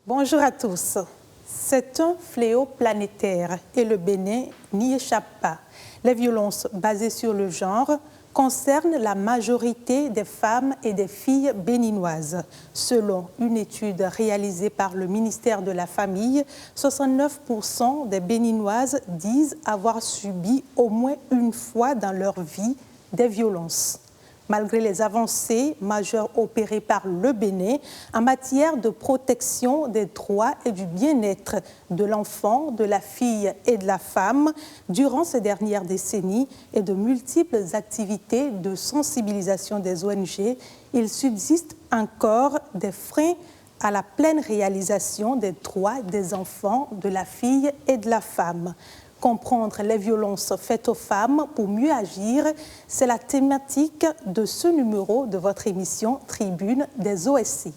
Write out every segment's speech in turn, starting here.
Bonjour à tous. C'est un fléau planétaire et le Bénin n'y échappe pas. Les violences basées sur le genre concernent la majorité des femmes et des filles béninoises. Selon une étude réalisée par le ministère de la Famille, 69% des Béninoises disent avoir subi au moins une fois dans leur vie des violences. Malgré les avancées majeures opérées par le Bénin en matière de protection des droits et du bien-être de l'enfant, de la fille et de la femme, durant ces dernières décennies et de multiples activités de sensibilisation des ONG, il subsiste encore des freins à la pleine réalisation des droits des enfants, de la fille et de la femme. Comprendre les violences faites aux femmes pour mieux agir, c'est la thématique de ce numéro de votre émission Tribune des OSC.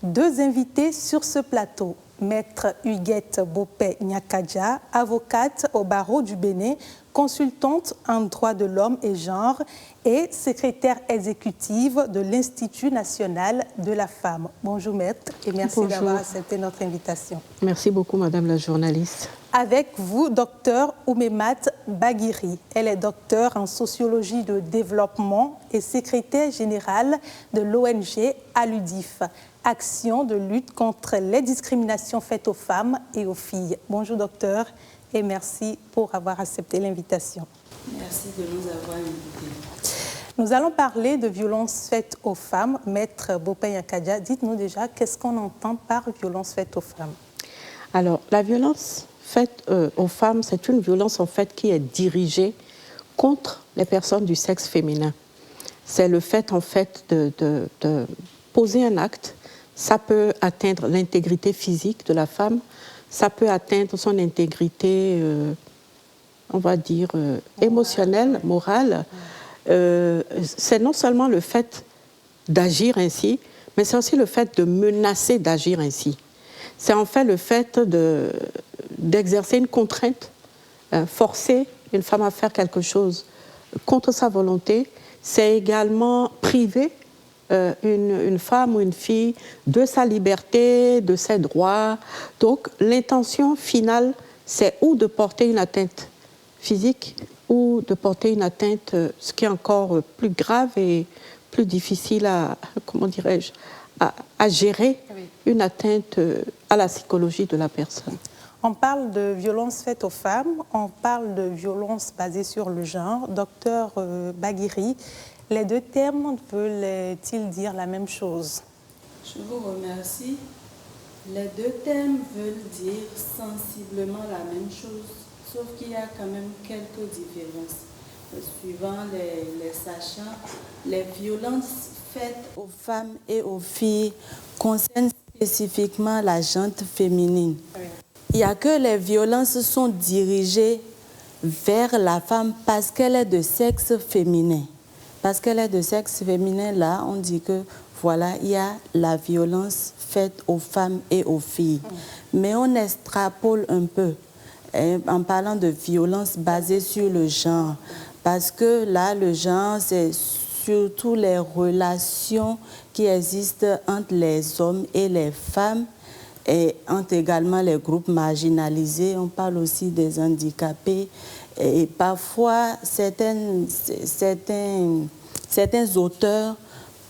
Deux invités sur ce plateau, Maître Huguette Bopé-Nyakadja, avocate au barreau du Bénin, consultante en droit de l'homme et genre et secrétaire exécutive de l'Institut national de la femme. Bonjour Maître et merci d'avoir accepté notre invitation. Merci beaucoup Madame la journaliste. Avec vous, docteur Oumemat Baguiri. Elle est docteure en sociologie de développement et secrétaire générale de l'ONG ALUDIF, Action de lutte contre les discriminations faites aux femmes et aux filles. Bonjour docteur et merci pour avoir accepté l'invitation. Merci de nous avoir invités. Nous allons parler de violences faites aux femmes. Maître Bopé-Nyakadja, dites-nous déjà qu'est-ce qu'on entend par violence faite aux femmes? Alors, la violence faite aux femmes, c'est une violence en fait qui est dirigée contre les personnes du sexe féminin. C'est le fait en fait de poser un acte. Ça peut atteindre l'intégrité physique de la femme, ça peut atteindre son intégrité, on va dire, émotionnelle, morale. C'est non seulement le fait d'agir ainsi, mais c'est aussi le fait de menacer d'agir ainsi. C'est en fait le fait d'exercer une contrainte, forcer une femme à faire quelque chose contre sa volonté. C'est également priver une femme ou une fille de sa liberté, de ses droits. Donc l'intention finale, c'est ou de porter une atteinte physique ou de porter une atteinte, ce qui est encore plus grave et plus difficile à, comment dirais-je, à gérer, une atteinte à la psychologie de la personne. On parle de violences faites aux femmes, on parle de violences basées sur le genre. Docteur Baguiri, les deux termes veulent-ils dire la même chose? Je vous remercie. Les deux termes veulent dire sensiblement la même chose, sauf qu'il y a quand même quelques différences. Suivant les sachants, les violences faites aux femmes et aux filles concernent spécifiquement la gente féminine. Oui. Il n'y a que les violences sont dirigées vers la femme parce qu'elle est de sexe féminin. Parce qu'elle est de sexe féminin, là, on dit que, voilà, il y a la violence faite aux femmes et aux filles. Mais on extrapole un peu en parlant de violence basée sur le genre. Parce que là, le genre, c'est surtout les relations qui existent entre les hommes et les femmes et entre également les groupes marginalisés. On parle aussi des handicapés. Et parfois, certains auteurs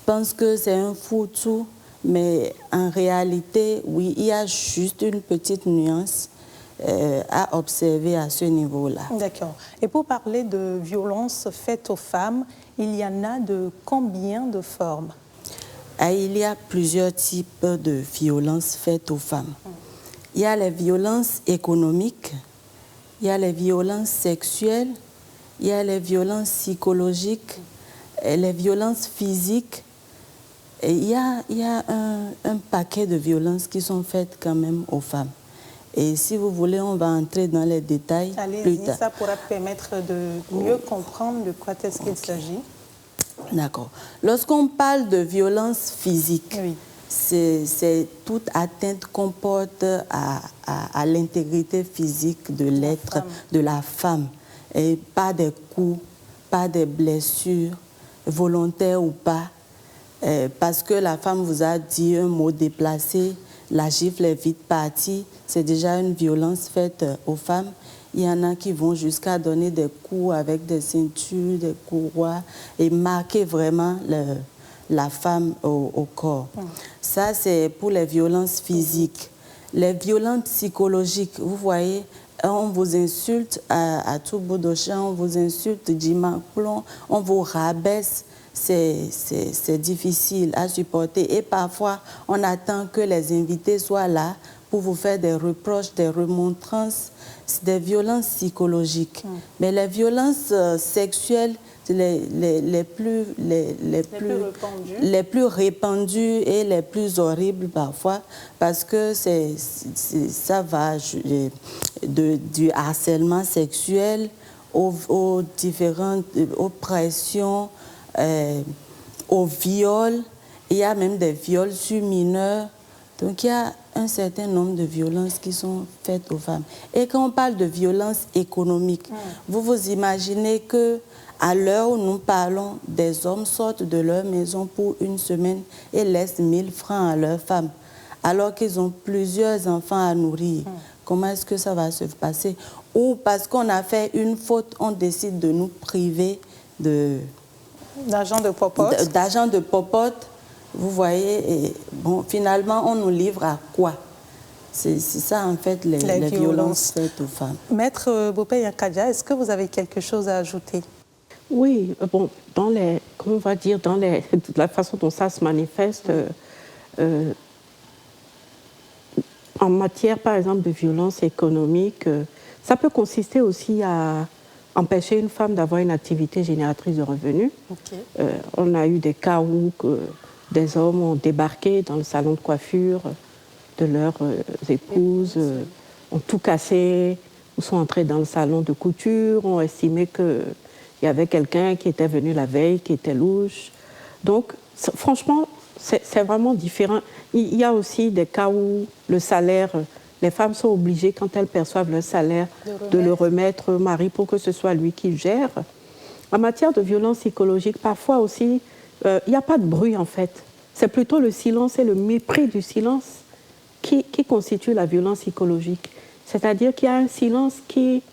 pensent que c'est un fourre-tout, mais en réalité, oui, il y a juste une petite nuance à observer à ce niveau-là. D'accord. Et pour parler de violences faites aux femmes, il y en a de combien de formes? Il y a plusieurs types de violences faites aux femmes. Il y a les violences économiques, il y a les violences sexuelles, il y a les violences psychologiques, et les violences physiques. Et il y a un paquet de violences qui sont faites quand même aux femmes. Et si vous voulez, on va entrer dans les détails plus tard. Ça pourra permettre de mieux comprendre de quoi est-ce qu'il s'agit. D'accord. Lorsqu'on parle de violence physique, oui, c'est toute atteinte qu'on porte à l'intégrité physique de l'être, de la femme. Et pas des coups, pas des blessures, volontaires ou pas. Parce que la femme vous a dit un mot déplacé, la gifle est vite partie, c'est déjà une violence faite aux femmes. Il y en a qui vont jusqu'à donner des coups avec des ceintures, des courroies et marquer vraiment la femme au corps. Ça, c'est pour les violences physiques. Les violences psychologiques, vous voyez, on vous insulte à tout bout de champ, on vous insulte d'immaculon, on vous rabaisse. C'est difficile à supporter et parfois on attend que les invités soient là pour vous faire des reproches, des remontrances, des violences psychologiques. Mais les violences sexuelles, les plus répandues et les plus horribles parfois, parce que ça va du harcèlement sexuel aux différentes pressions, au viol. Il y a même des viols sur mineurs. Donc il y a un certain nombre de violences qui sont faites aux femmes. Et quand on parle de violences économiques, vous vous imaginez que à l'heure où nous parlons, des hommes sortent de leur maison pour une semaine et laissent 1000 francs à leurs femmes, alors qu'ils ont plusieurs enfants à nourrir. Comment est-ce que ça va se passer? Ou parce qu'on a fait une faute, on décide de nous priver d'argent de popote. D'argent de popote, vous voyez. Et bon, finalement, on nous livre à quoi? C'est ça, en fait, les violences faites aux femmes. Maître Bopé Yankadja, est-ce que vous avez quelque chose à ajouter? Oui, bon, comment on va dire, la façon dont ça se manifeste, en matière, par exemple, de violence économique, ça peut consister aussi à empêcher une femme d'avoir une activité génératrice de revenus. Okay. On a eu des cas où des hommes ont débarqué dans le salon de coiffure de leurs épouses, ont tout cassé, ou sont entrés dans le salon de couture, ont estimé qu'il y avait quelqu'un qui était venu la veille, qui était louche. Donc, franchement, c'est vraiment différent. Il y a aussi des cas où le salaire, les femmes sont obligées, quand elles perçoivent leur salaire, de le remettre au mari pour que ce soit lui qui le gère. En matière de violence psychologique, parfois aussi, il n'y a pas de bruit en fait. C'est plutôt le silence et le mépris du silence qui constitue la violence psychologique. C'est-à-dire qu'il y a un silence qui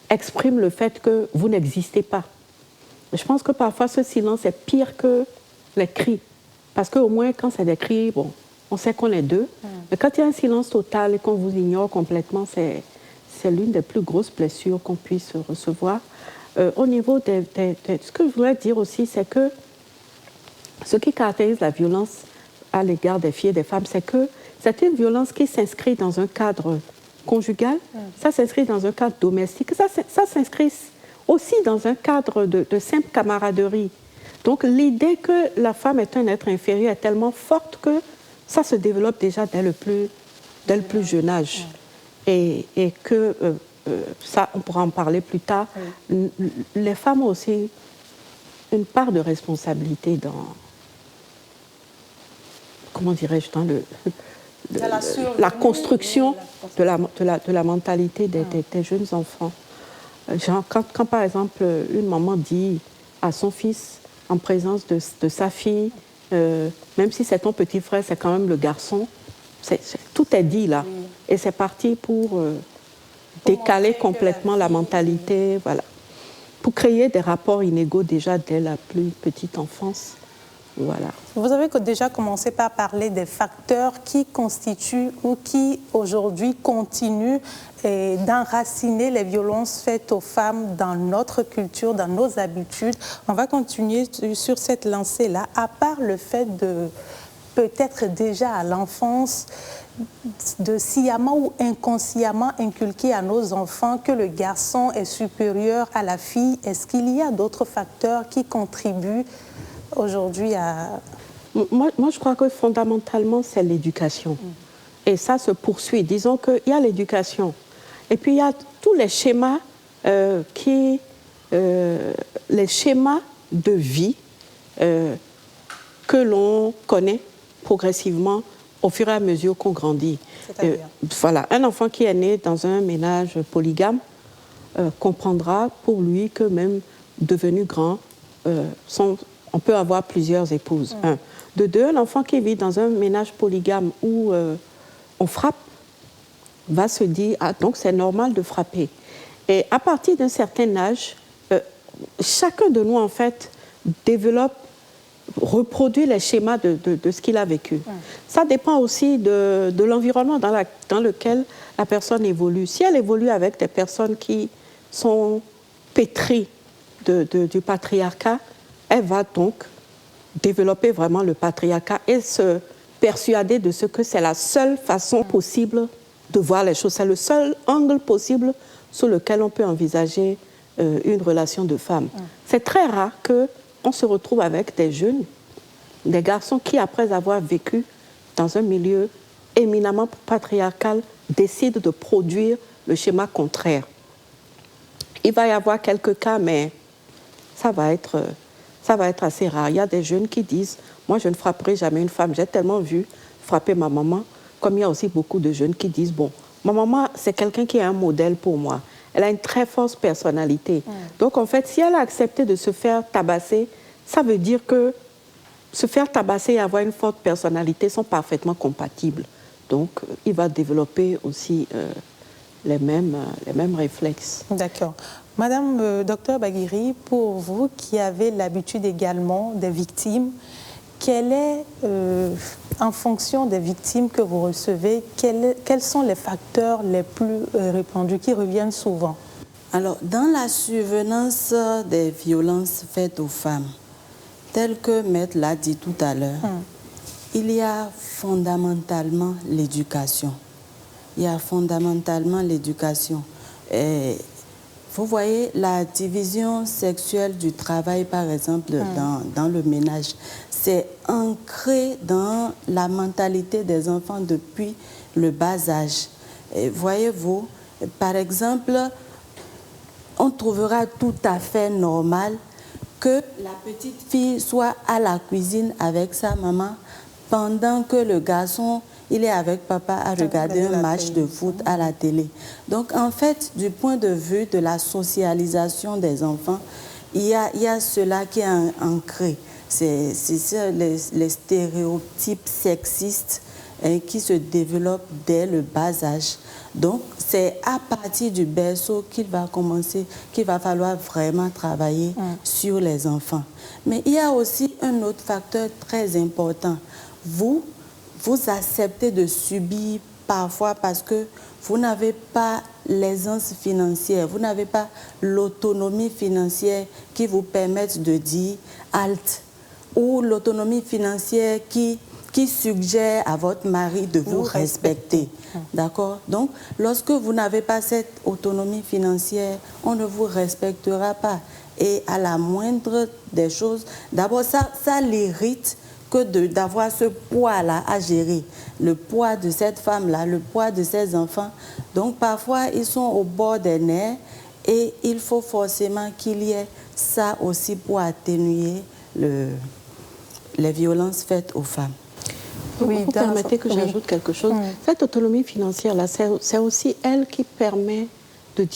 exprime le fait que vous n'existez pas. Je pense que parfois ce silence est pire que les cris. Parce qu'au moins, quand c'est des cris, bon, on sait qu'on est deux. Mais quand il y a un silence total et qu'on vous ignore complètement, c'est l'une des plus grosses blessures qu'on puisse recevoir. Au niveau ce que je voulais dire aussi, c'est que ce qui caractérise la violence à l'égard des filles et des femmes, c'est que c'est une violence qui s'inscrit dans un cadre conjugal, ça s'inscrit dans un cadre domestique, ça s'inscrit aussi dans un cadre de simple camaraderie. Donc l'idée que la femme est un être inférieur est tellement forte que ça se développe déjà dès le plus jeune âge. Et que, ça, on pourra en parler plus tard, les femmes ont aussi une part de responsabilité dans, comment dirais-je, dans la construction de la mentalité des jeunes enfants. Genre, quand par exemple une maman dit à son fils, en présence de sa fille, même si c'est ton petit frère, c'est quand même le garçon, tout est dit là. Et c'est parti pour décaler complètement la mentalité, voilà. Pour créer des rapports inégaux déjà dès la plus petite enfance. Voilà. Vous avez déjà commencé par parler des facteurs qui constituent ou qui aujourd'hui continuent d'enraciner les violences faites aux femmes dans notre culture, dans nos habitudes. On va continuer sur cette lancée-là, à part le fait de peut-être déjà à l'enfance de sciemment ou inconsciemment inculquer à nos enfants que le garçon est supérieur à la fille. Est-ce qu'il y a d'autres facteurs qui contribuent aujourd'hui à... Moi, je crois que fondamentalement, c'est l'éducation. Et ça se poursuit. Disons qu'il y a l'éducation. Et puis, il y a tous les schémas les schémas de vie que l'on connaît progressivement au fur et à mesure qu'on grandit. Voilà, un enfant qui est né dans un ménage polygame comprendra pour lui que même devenu grand, son on peut avoir plusieurs épouses. Un. De deux, l'enfant qui vit dans un ménage polygame où on frappe va se dire, ah, donc c'est normal de frapper. Et à partir d'un certain âge, chacun de nous, en fait, reproduit les schémas de ce qu'il a vécu. Ça dépend aussi de l'environnement dans lequel la personne évolue. Si elle évolue avec des personnes qui sont pétries du patriarcat, elle va donc développer vraiment le patriarcat et se persuader de ce que c'est la seule façon possible de voir les choses. C'est le seul angle possible sur lequel on peut envisager une relation de femme. C'est très rare qu'on se retrouve avec des jeunes, des garçons qui, après avoir vécu dans un milieu éminemment patriarcal, décident de produire le schéma contraire. Il va y avoir quelques cas, mais ça va être assez rare. Il y a des jeunes qui disent « Moi, je ne frapperai jamais une femme. J'ai tellement vu frapper ma maman. » Comme il y a aussi beaucoup de jeunes qui disent « Bon, ma maman, c'est quelqu'un qui est un modèle pour moi. Elle a une très forte personnalité. Donc, en fait, si elle a accepté de se faire tabasser, ça veut dire que se faire tabasser et avoir une forte personnalité sont parfaitement compatibles. Donc, il va développer aussi les mêmes réflexes. D'accord. Madame Docteur Baguiri, pour vous qui avez l'habitude également des victimes, quel est, en fonction des victimes que vous recevez, quels sont les facteurs les plus répandus qui reviennent souvent? Alors, dans la survenance des violences faites aux femmes, tel que Maître l'a dit tout à l'heure, il y a fondamentalement l'éducation. Il y a fondamentalement l'éducation. Vous voyez, la division sexuelle du travail, par exemple, dans le ménage, c'est ancré dans la mentalité des enfants depuis le bas âge. Voyez-vous, par exemple, on trouvera tout à fait normal que la petite fille soit à la cuisine avec sa maman pendant que le garçon, il est avec papa à regarder un match de foot à la télé. Donc, en fait, du point de vue de la socialisation des enfants, il y a cela qui est ancré. C'est les stéréotypes sexistes qui se développent dès le bas âge. Donc, c'est à partir du berceau qu'il va falloir vraiment travailler sur les enfants. Mais il y a aussi un autre facteur très important. Vous acceptez de subir parfois parce que vous n'avez pas l'aisance financière, vous n'avez pas l'autonomie financière qui vous permette de dire « halte » ou l'autonomie financière qui suggère à votre mari de vous respecter. D'accord? Donc, lorsque vous n'avez pas cette autonomie financière, on ne vous respectera pas. Et à la moindre des choses, d'abord, ça l'irrite que d'avoir ce poids-là à gérer. Le poids de cette femme-là, le poids de ses enfants. Donc, parfois, ils sont au bord des nerfs et il faut forcément qu'il y ait ça aussi pour atténuer les violences faites aux femmes. Vous permettez que j'ajoute quelque chose. Cette autonomie financière-là, c'est aussi elle qui permet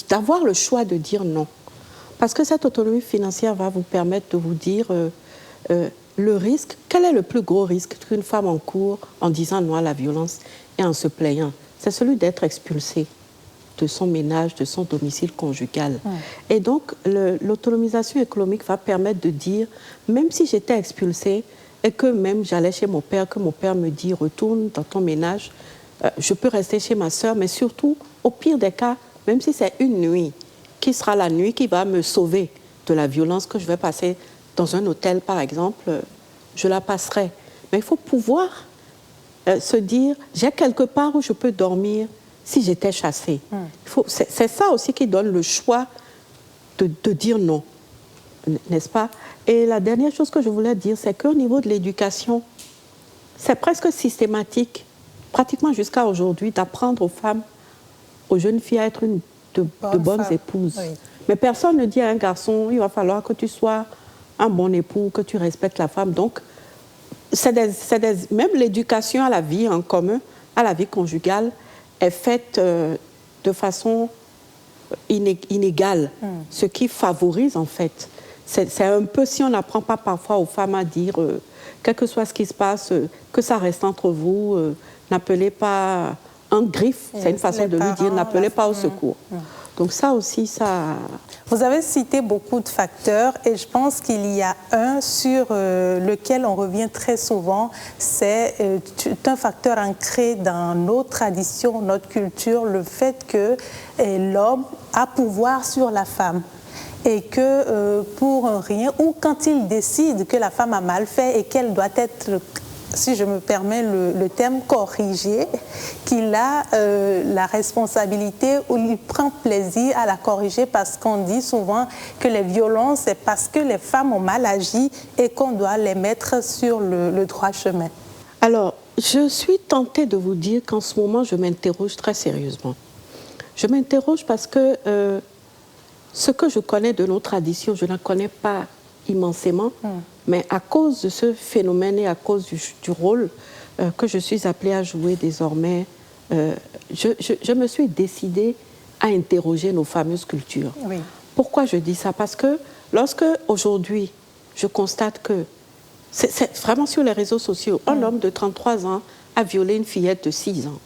d'avoir le choix de dire non. Parce que cette autonomie financière va vous permettre de vous dire le risque. Quel est le plus gros risque qu'une femme encourt en disant non à la violence et en se plaignant? C'est celui d'être expulsée de son ménage, de son domicile conjugal. Et donc, l'autonomisation économique va permettre de dire, même si j'étais expulsée, et que même j'allais chez mon père, que mon père me dit « retourne dans ton ménage », je peux rester chez ma sœur, mais surtout, au pire des cas, même si c'est une nuit, qui sera la nuit qui va me sauver de la violence que je vais passer dans un hôtel, par exemple, je la passerai. Mais il faut pouvoir se dire « j'ai quelque part où je peux dormir si j'étais chassée ». C'est ça aussi qui donne le choix de dire non, n'est-ce pas? Et la dernière chose que je voulais dire, c'est qu'au niveau de l'éducation, c'est presque systématique, pratiquement jusqu'à aujourd'hui, d'apprendre aux femmes, aux jeunes filles à être de bonnes épouses. Oui. Mais personne ne dit à un garçon, il va falloir que tu sois un bon époux, que tu respectes la femme. Donc, même l'éducation à la vie en commun, à la vie conjugale, est faite de façon inégale, ce qui favorise en fait c'est un peu, si on n'apprend pas parfois aux femmes à dire, quel que soit ce qui se passe, que ça reste entre vous, n'appelez pas un griffe, c'est une façon de lui dire, n'appelez pas au secours. Donc ça aussi, ça... Vous avez cité beaucoup de facteurs et je pense qu'il y a un sur lequel on revient très souvent, c'est un facteur ancré dans nos traditions, notre culture, le fait que l'homme a pouvoir sur la femme. Et que pour un rien, ou quand il décide que la femme a mal fait et qu'elle doit être, si je me permets le terme, corrigée, qu'il a la responsabilité ou il prend plaisir à la corriger parce qu'on dit souvent que les violences, c'est parce que les femmes ont mal agi et qu'on doit les mettre sur le droit chemin. Alors, je suis tentée de vous dire qu'en ce moment, je m'interroge très sérieusement. Je m'interroge parce que ce que je connais de nos traditions, je n'en connais pas immensément, mais à cause de ce phénomène et à cause du rôle que je suis appelée à jouer désormais, je me suis décidée à interroger nos fameuses cultures. Oui. Pourquoi je dis ça? Parce que lorsque aujourd'hui, je constate que c'est vraiment sur les réseaux sociaux, un homme de 33 ans a violé une fillette de 6 ans.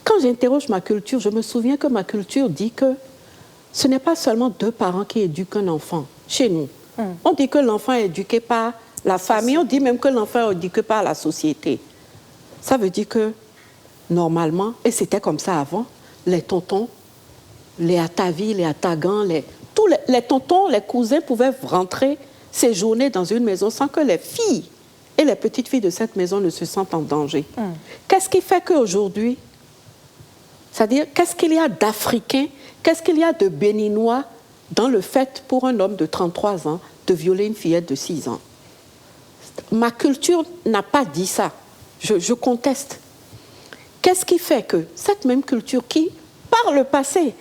Quand j'interroge ma culture, je me souviens que ma culture dit que ce n'est pas seulement 2 parents qui éduquent un enfant. Chez nous, on dit que l'enfant est éduqué par la famille, on dit même que l'enfant est éduqué par la société. Ça veut dire que, normalement, et c'était comme ça avant, les tontons, les atavis, les atagans, tous les tontons, les cousins pouvaient rentrer, séjourner dans une maison sans que les filles et les petites filles de cette maison ne se sentent en danger. Qu'est-ce qui fait qu'aujourd'hui, c'est-à-dire, qu'est-ce qu'il y a d'Africains, qu'est-ce qu'il y a de Béninois dans le fait pour un homme de 33 ans de violer une fillette de 6 ans? Ma culture n'a pas dit ça. Je conteste. Qu'est-ce qui fait que cette même culture qui, par le passé,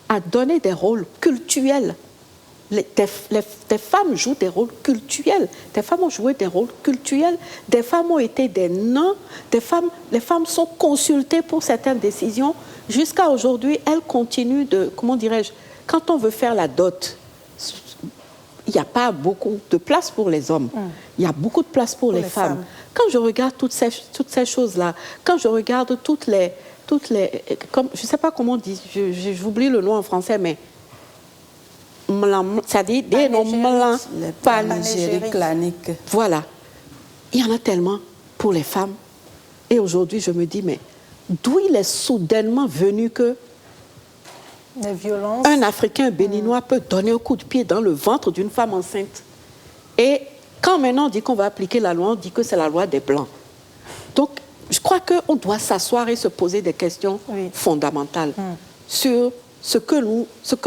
a donné des rôles cultuels, des femmes jouent des rôles cultuels, des femmes ont joué des rôles cultuels, des femmes ont été des nains, les femmes sont consultées pour certaines décisions. Jusqu'à aujourd'hui, elles continuent de, comment dirais-je, quand on veut faire la dot, il n'y a pas beaucoup de place pour les hommes. Il y a beaucoup de place pour les femmes. Quand je regarde toutes ces choses-là, quand je regarde toutes les comme, je ne sais pas comment on dit, j'oublie le nom en français, mais ça dit des noms blancs, panégériques claniques. Voilà. Il y en a tellement pour les femmes. Et aujourd'hui, je me dis, mais d'où il est soudainement venu que les violences. Un Africain béninois peut donner un coup de pied dans le ventre d'une femme enceinte. Et quand maintenant on dit qu'on va appliquer la loi, on dit que c'est la loi des Blancs. Donc, je crois qu'on doit s'asseoir et se poser des questions fondamentales sur ce que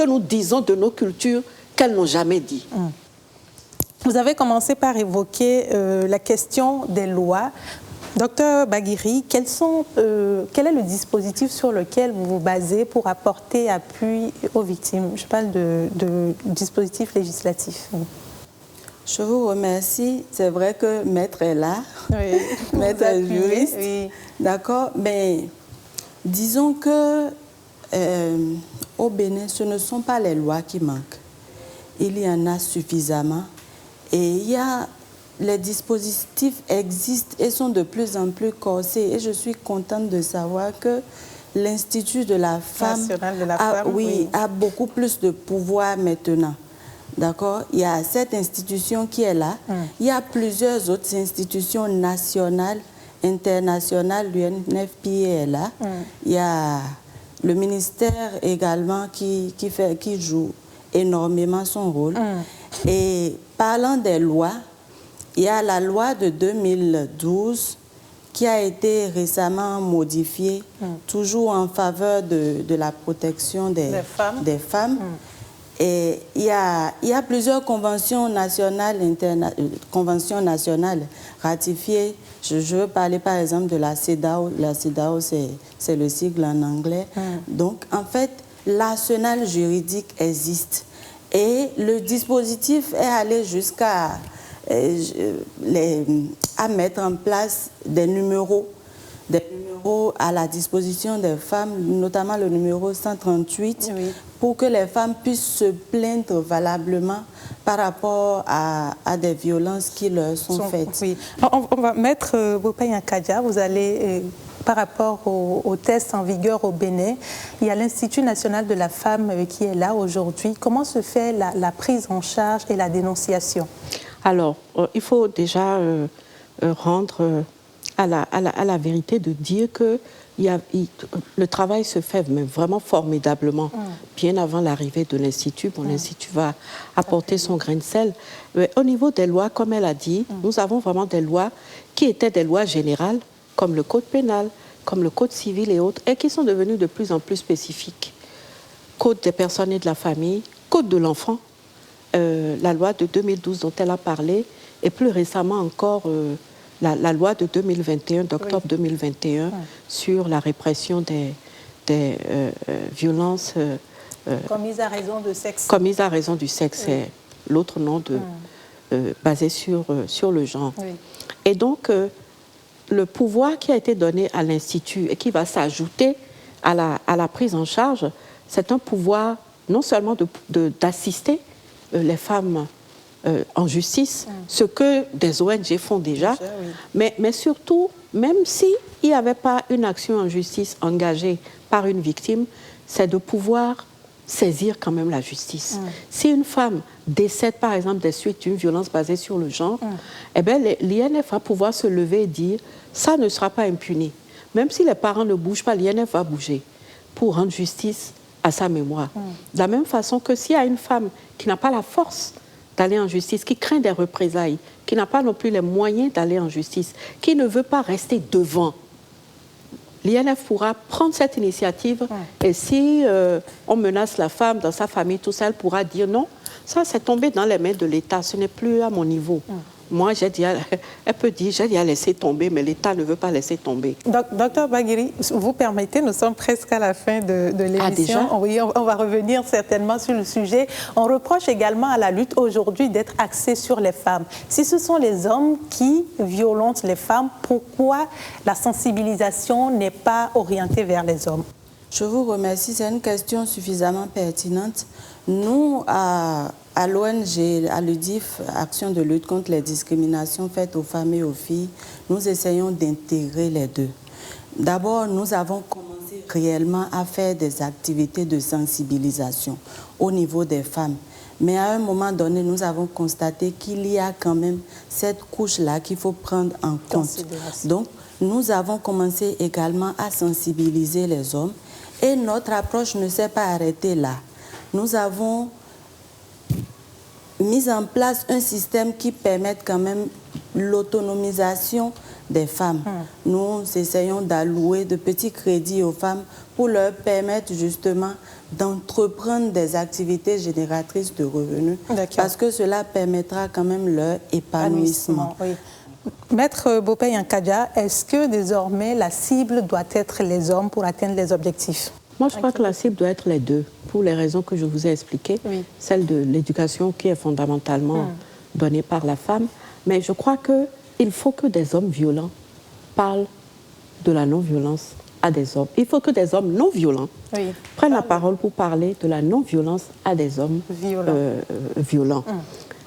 nous disons de nos cultures qu'elles n'ont jamais dit. Vous avez commencé par évoquer la question des lois. Docteur Baguiri, quel est le dispositif sur lequel vous vous basez pour apporter appui aux victimes? Je parle de dispositif législatif. Je vous remercie. C'est vrai que Maître est là, Maître est juriste, d'accord, mais disons que au Bénin, ce ne sont pas les lois qui manquent. Il y en a suffisamment et les dispositifs existent et sont de plus en plus corsés. Et je suis contente de savoir que l'Institut de la femme, a beaucoup plus de pouvoir maintenant. D'accord? Il y a cette institution qui est là. Il y a plusieurs autres institutions nationales, internationales. L'UNFPA est là. Il y a le ministère également qui joue énormément son rôle. Et parlant des lois, il y a la loi de 2012 qui a été récemment modifiée, toujours en faveur de la protection des femmes. Et il y a plusieurs conventions nationales ratifiées. Je veux parler par exemple de la CEDAW. La CEDAW, c'est le sigle en anglais. Donc, en fait, l'arsenal juridique existe. Et le dispositif est allé jusqu'à à mettre en place des numéros à la disposition des femmes, notamment le numéro 138, oui, pour que les femmes puissent se plaindre valablement par rapport à des violences qui leur sont faites. Oui. On va mettre Bopay Nkadia, vous allez... Par rapport aux tests en vigueur au Bénin, il y a l'Institut national de la femme qui est là aujourd'hui. Comment se fait la prise en charge et la dénonciation? Alors, il faut déjà rendre à la vérité de dire que le travail se fait mais vraiment formidablement bien avant l'arrivée de l'Institut. Bon, l'Institut va apporter son grain de sel. Mais au niveau des lois, comme elle a dit, nous avons vraiment des lois qui étaient des lois générales, comme le code pénal, comme le code civil et autres, et qui sont devenus de plus en plus spécifiques. Code des personnes et de la famille, code de l'enfant, la loi de 2012 dont elle a parlé, et plus récemment encore la loi de 2021, d'octobre 2021, sur la répression des violences commises à raison de sexe. Commises à raison du sexe, c'est l'autre nom basé sur le genre. Oui. Et donc, le pouvoir qui a été donné à l'Institut et qui va s'ajouter à la prise en charge, c'est un pouvoir non seulement d'assister les femmes en justice, ce que des ONG font déjà, oui, mais surtout, même s'il n'y avait pas une action en justice engagée par une victime, c'est de pouvoir saisir quand même la justice. Si une femme décède, par exemple, des suites d'une violence basée sur le genre, eh bien, l'INF va pouvoir se lever et dire « ça ne sera pas impuni ». Même si les parents ne bougent pas, l'INF va bouger pour rendre justice à sa mémoire. De la même façon que s'il y a une femme qui n'a pas la force d'aller en justice, qui craint des représailles, qui n'a pas non plus les moyens d'aller en justice, qui ne veut pas rester devant, l'INF pourra prendre cette initiative et si on menace la femme dans sa famille, tout ça, elle pourra dire non, ça c'est tombé dans les mains de l'État, ce n'est plus à mon niveau. Moi, elle peut dire, j'ai déjà laissé tomber, mais l'État ne veut pas laisser tomber. Docteur Baguiri, vous permettez, nous sommes presque à la fin de l'émission. Oui, on va revenir certainement sur le sujet. On reproche également à la lutte aujourd'hui d'être axée sur les femmes. Si ce sont les hommes qui violentent les femmes, pourquoi la sensibilisation n'est pas orientée vers les hommes? Je vous remercie, c'est une question suffisamment pertinente. Nous, à l'ONG, à l'UDIF, Action de lutte contre les discriminations faites aux femmes et aux filles, nous essayons d'intégrer les deux. D'abord, nous avons commencé réellement à faire des activités de sensibilisation au niveau des femmes. Mais à un moment donné, nous avons constaté qu'il y a quand même cette couche-là qu'il faut prendre en compte. Donc, nous avons commencé également à sensibiliser les hommes et notre approche ne s'est pas arrêtée là. Nous avons mis en place un système qui permette quand même l'autonomisation des femmes. Nous essayons d'allouer de petits crédits aux femmes pour leur permettre justement d'entreprendre des activités génératrices de revenus parce que cela permettra quand même leur épanouissement. Oui. Maître Bopay Nkadia, est-ce que désormais la cible doit être les hommes pour atteindre les objectifs? Moi, je crois que la cible doit être les deux, pour les raisons que je vous ai expliquées. Oui. Celle de l'éducation qui est fondamentalement donnée par la femme. Mais je crois qu'il faut que des hommes violents parlent de la non-violence à des hommes. Il faut que des hommes non violents prennent la parole pour parler de la non-violence à des hommes violents.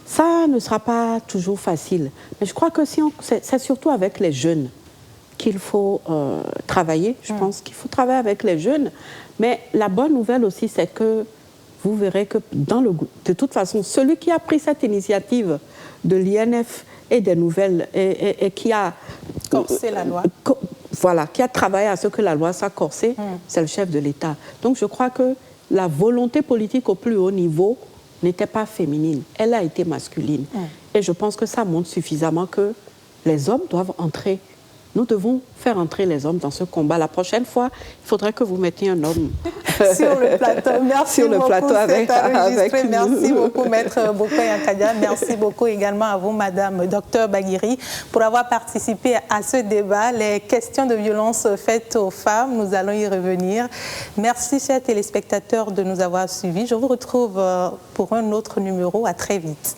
Ça ne sera pas toujours facile. Mais je crois que c'est surtout avec les jeunes qu'il faut travailler. Je pense qu'il faut travailler avec les jeunes. Mais la bonne nouvelle aussi, c'est que vous verrez que de toute façon, celui qui a pris cette initiative de l'INF et des nouvelles et qui a corsé la loi, voilà, qui a travaillé à ce que la loi soit corsée, c'est le chef de l'État. Donc je crois que la volonté politique au plus haut niveau n'était pas féminine, elle a été masculine. Et je pense que ça montre suffisamment que les hommes doivent entrer. Nous devons faire entrer les hommes dans ce combat. La prochaine fois, il faudrait que vous mettiez un homme sur le plateau. Merci sur le beaucoup, plateau avec nous. Merci beaucoup, Maître Bopay Nkadia. Merci beaucoup également à vous, Madame Dr Baguiri, pour avoir participé à ce débat. Les questions de violence faites aux femmes, nous allons y revenir. Merci, chers téléspectateurs, de nous avoir suivis. Je vous retrouve pour un autre numéro. À très vite.